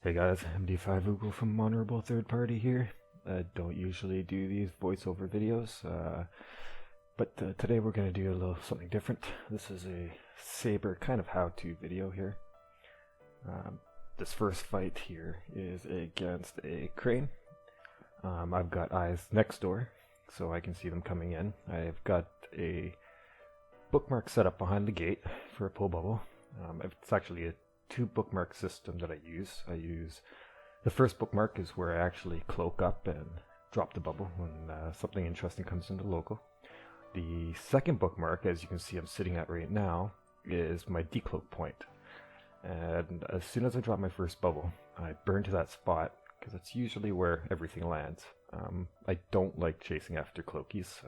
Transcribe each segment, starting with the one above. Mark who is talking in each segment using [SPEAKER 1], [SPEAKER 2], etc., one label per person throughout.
[SPEAKER 1] Hey guys, MD5 Google from Honorable Third Party here. I don't usually do these voiceover videos, but today we're going to do a little something different. This is a Sabre kind of how-to video here. This first fight here is against a crane. I've got eyes next door, so I can see them coming in. I've got a bookmark set up behind the gate for a pull bubble. It's actually a two bookmark system that I use. The first bookmark is where I actually cloak up and drop the bubble when something interesting comes into local. The second bookmark, as you can see I'm sitting at right now, is my decloak point. And as soon as I drop my first bubble, I burn to that spot because that's usually where everything lands. I don't like chasing after cloakies,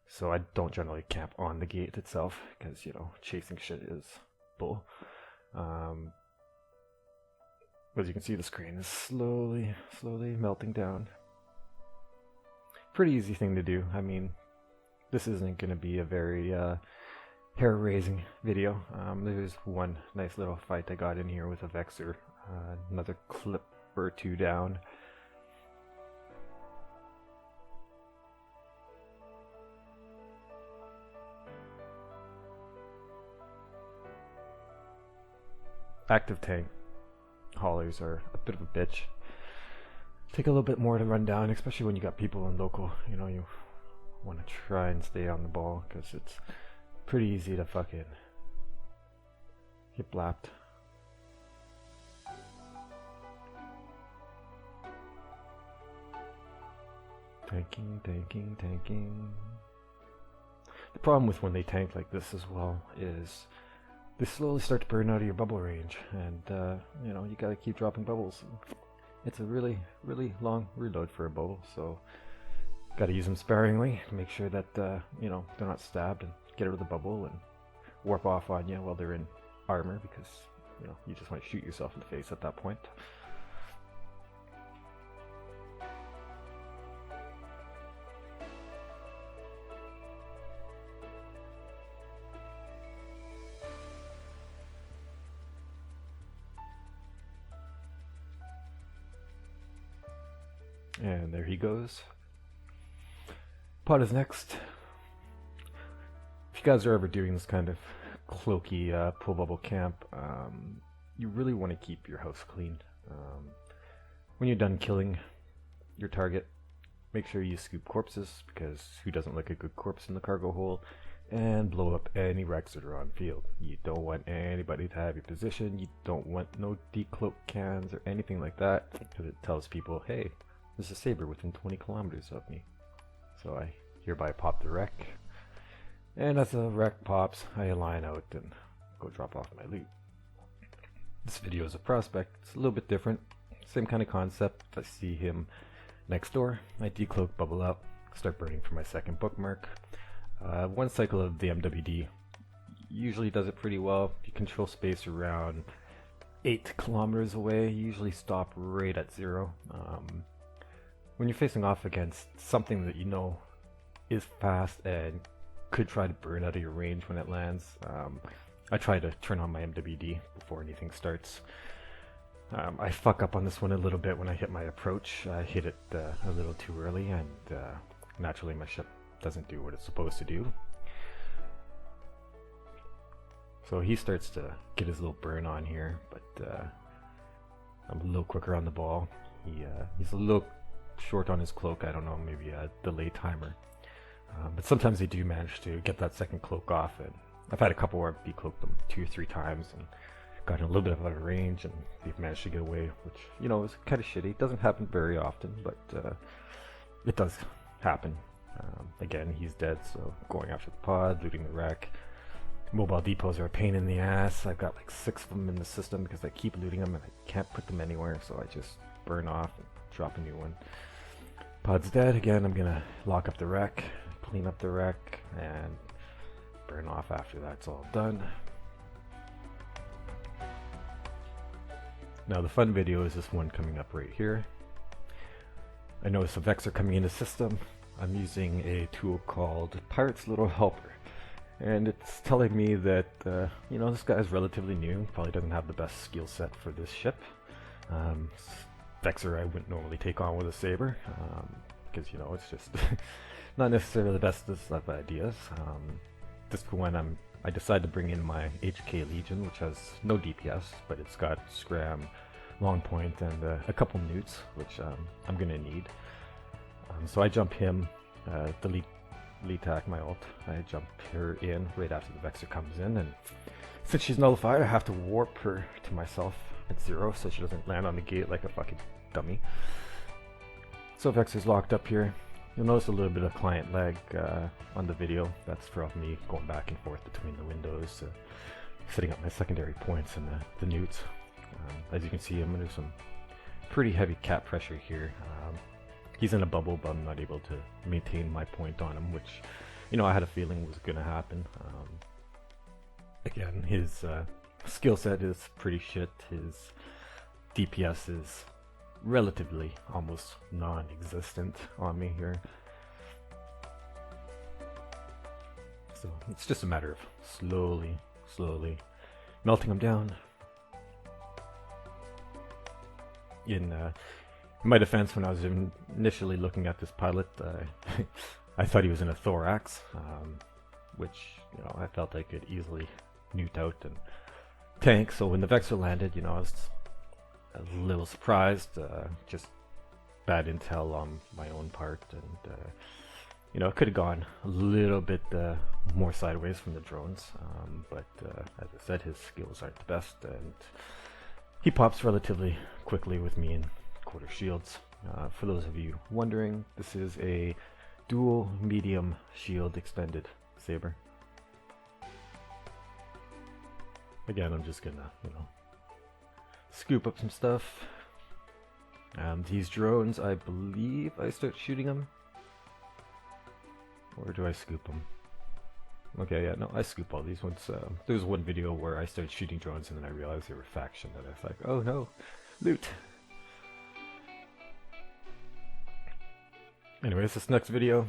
[SPEAKER 1] so I don't generally camp on the gate itself because, you know, chasing shit is bull. As you can see, the screen is slowly melting down. Pretty easy thing to do. I mean, this isn't going to be a very hair-raising video. There's one nice little fight I got in here with a Vexer. Another clip or two down. Active tank haulers are a bit of a bitch. Take a little bit more to run down, especially when you got people in local. You know, you want to try and stay on the ball because it's pretty easy to fucking get blapped. Tanking. The problem with when they tank like this as well is they slowly start to burn out of your bubble range, and you know, you gotta keep dropping bubbles. It's a really long reload for a bubble, so gotta use them sparingly to make sure that you know, they're not stabbed and get out of the bubble and warp off on you while they're in armor, because you know, you just want to shoot yourself in the face at that point. And there he goes. Pod is next. If you guys are ever doing this kind of cloaky pull bubble camp, you really want to keep your house clean. When you're done killing your target, make sure you scoop corpses, because who doesn't like a good corpse in the cargo hold, and blow up any wrecks that are on field. You don't want anybody to have your position. You don't want no decloak cans or anything like that, because it tells people, hey, there's a Sabre within 20 kilometers of me. So I hereby pop the wreck. And as the wreck pops, I line out and go drop off my loot. This video is a prospect. It's a little bit different. Same kind of concept. I see him next door. I decloak, bubble up, start burning for my second bookmark. One cycle of the MWD usually does it pretty well. If you control space around 8 kilometers away, you usually stop right at 0. When you're facing off against something that you know is fast and could try to burn out of your range when it lands, I try to turn on my MWD before anything starts. I fuck up on this one a little bit when I hit my approach. I hit it a little too early, and naturally my ship doesn't do what it's supposed to do. So he starts to get his little burn on here, but I'm a little quicker on the ball. He's a little short on his cloak. I don't know, maybe a delay timer. But sometimes they do manage to get that second cloak off, and I've had a couple where I've decloaked them 2 or 3 times and gotten a little bit out of range, and they've managed to get away, which, you know, is kind of shitty. It doesn't happen very often, but it does happen. Again, he's dead, so going after the pod, looting the wreck. Mobile depots are a pain in the ass. I've got like 6 of them in the system because I keep looting them and I can't put them anywhere, so I just burn off and drop a new one. Pod's dead. Again, I'm gonna lock up the wreck, clean up the wreck, and burn off after that's all done. Now the fun video is this one coming up right here. I noticed a Vexer coming in the system. I'm using a tool called Pirate's Little Helper, and it's telling me that you know, this guy is relatively new, probably doesn't have the best skill set for this ship. Vexer I wouldn't normally take on with a Sabre, because it's just not necessarily the best of ideas. This when I decided to bring in my HK Legion, which has no DPS, but it's got Scram, Long Point, and a couple newts, which I'm gonna need. So I jump him, the lead attack my ult. I jump her in right after the Vexer comes in, and since she's nullified, I have to warp her to myself at 0 so she doesn't land on the gate like a fucking dummy. So Vexer's locked up here. You'll notice a little bit of client lag on the video. That's from me going back and forth between the windows, setting up my secondary points and the newts. As you can see, I'm under some pretty heavy cap pressure here. He's in a bubble, but I'm not able to maintain my point on him, which, I had a feeling was going to happen. Again, his skill set is pretty shit. His DPS is relatively almost non-existent on me here. So it's just a matter of slowly melting him down. In my defense, when I was initially looking at this pilot, I thought he was in a thorax, which I felt I could easily newt out and tank. So when the Vexer landed, I was a little surprised. Just bad intel on my own part, and it could have gone a little bit more sideways from the drones. But as I said, his skills aren't the best, and he pops relatively quickly with me in quarter shields. For those of you wondering, this is a dual medium shield expended Sabre. Again, I'm just gonna, scoop up some stuff. These drones, I believe I start shooting them. Or do I scoop them? Okay, yeah, no, I scoop all these ones. There's one video where I started shooting drones and then I realized they were faction, and I was like, oh no, loot. Anyways, this next video,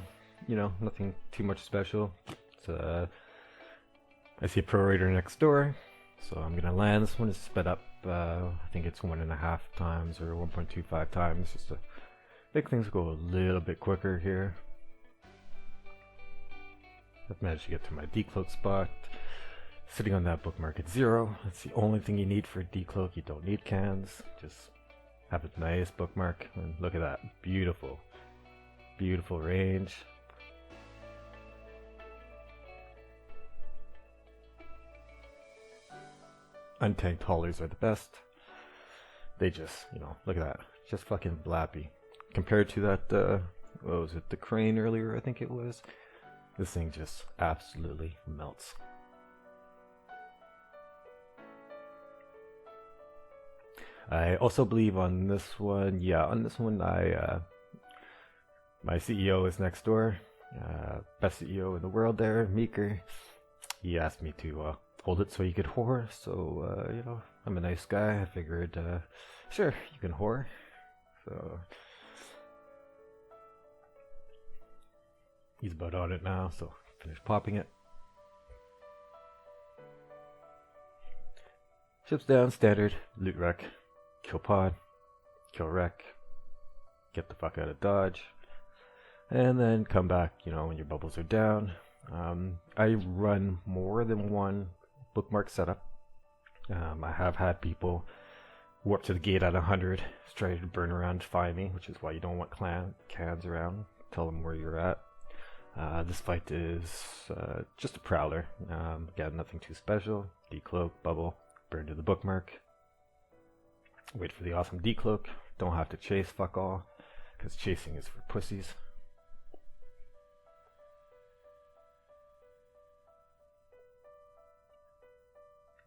[SPEAKER 1] nothing too much special. It's, I see a pro raider next door, so I'm gonna land. This one is sped up, I think it's 1.5 times or 1.25 times, just to make things go a little bit quicker here. I've managed to get to my decloak spot, sitting on that bookmark at 0. That's the only thing you need for a decloak. You don't need cans, just have a nice bookmark, and look at that, beautiful range. Untanked haulers are the best. They just, look at that, just fucking blappy. Compared to that, what was it, the crane earlier, I think it was. This thing just absolutely melts. I also believe on this one, my CEO is next door. Best CEO in the world there, Meeker. He asked me to hold it so he could whore. So, I'm a nice guy. I figured, sure, you can whore. So he's about on it now, so finish popping it. Ships down, standard, loot wreck, kill pod, kill wreck, get the fuck out of dodge, and then come back, when your bubbles are down. I run more than one bookmark setup. I have had people warp to the gate at 100, try to burn around to find me, which is why you don't want cans around. Tell them where you're at. This fight is just a Prowler. Got nothing too special. Decloak, bubble, burn to the bookmark. Wait for the awesome decloak. Don't have to chase, fuck all, because chasing is for pussies.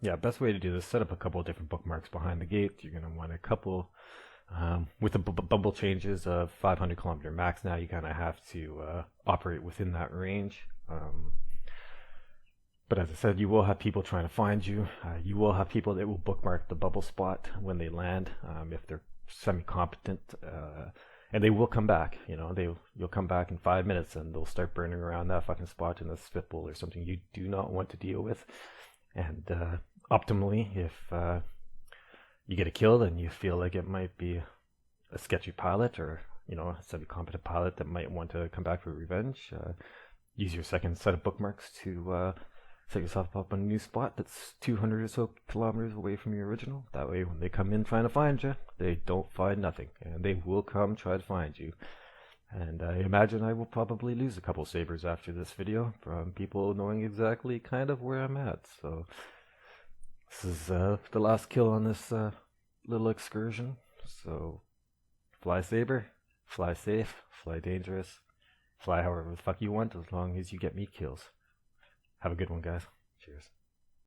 [SPEAKER 1] Yeah, best way to do this, set up a couple of different bookmarks behind the gate. You're going to want a couple, with the bubble changes of 500 kilometer max now, you kind of have to operate within that range. But as I said, you will have people trying to find you. You will have people that will bookmark the bubble spot when they land, if they're semi-competent, and they will come back. You'll come back in 5 minutes and they'll start burning around that fucking spot in a spitball or something you do not want to deal with. And optimally, if you get a kill and you feel like it might be a sketchy pilot or, a semi-competent pilot that might want to come back for revenge, use your second set of bookmarks to set yourself up on a new spot that's 200 or so kilometers away from your original. That way, when they come in trying to find you, they don't find nothing, and they will come try to find you. And I imagine I will probably lose a couple sabers after this video from people knowing exactly kind of where I'm at. So this is the last kill on this little excursion. So fly saber, fly safe, fly dangerous, fly however the fuck you want as long as you get me kills. Have a good one, guys. Cheers.